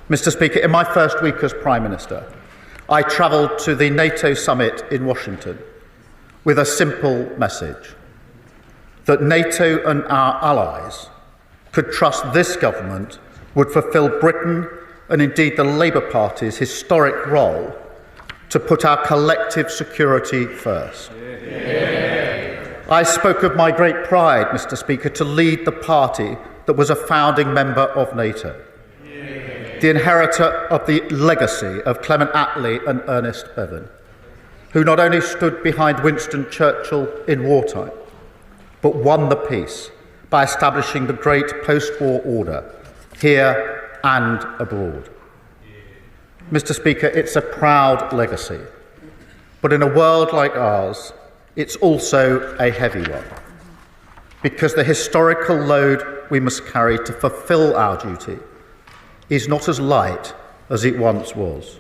Mr. Speaker, in my first week as Prime Minister, I travelled to the NATO summit in Washington with a simple message: that NATO and our allies could trust this government would fulfil Britain and indeed the Labour Party's historic role to put our collective security first. I spoke of my great pride, Mr. Speaker, to lead the party that was a founding member of NATO, the inheritor of the legacy of Clement Attlee and Ernest Bevin, who not only stood behind Winston Churchill in wartime, but won the peace by establishing the great post-war order here and abroad. Mr. Speaker, it's a proud legacy, but in a world like ours, it's also a heavy one, because the historical load we must carry to fulfil our duty is not as light as it once was.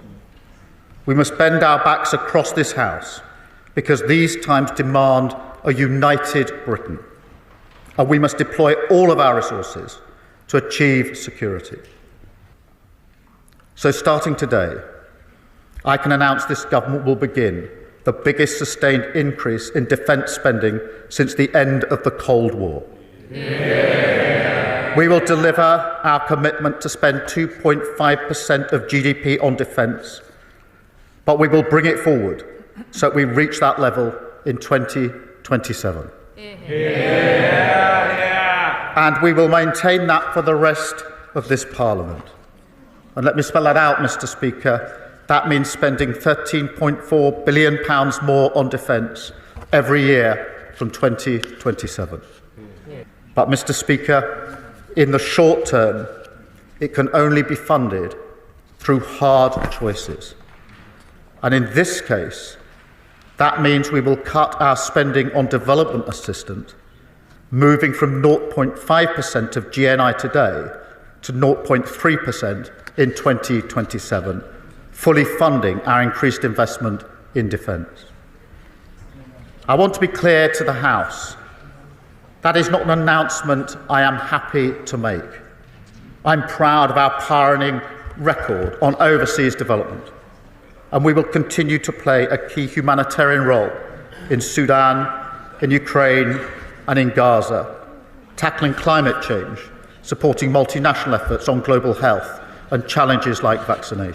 We must bend our backs across this House, because these times demand a united Britain, and we must deploy all of our resources to achieve security. So starting today, I can announce this government will begin the biggest sustained increase in defence spending since the end of the Cold War. Yeah. We will deliver our commitment to spend 2.5% of GDP on defence, but we will bring it forward so that we reach that level in 2027. And we will maintain that for the rest of this Parliament. And let me spell that out, Mr. Speaker. That means spending £13.4 billion more on defence every year from 2027. But, Mr. Speaker, in the short term, it can only be funded through hard choices. And in this case, that means we will cut our spending on development assistance, moving from 0.5% of GNI today to 0.3% in 2027, fully funding our increased investment in defence. I want to be clear to the House: that is not an announcement I am happy to make. I'm proud of our pioneering record on overseas development, and we will continue to play a key humanitarian role in Sudan, in Ukraine and in Gaza, tackling climate change, supporting multinational efforts on global health and challenges like vaccination.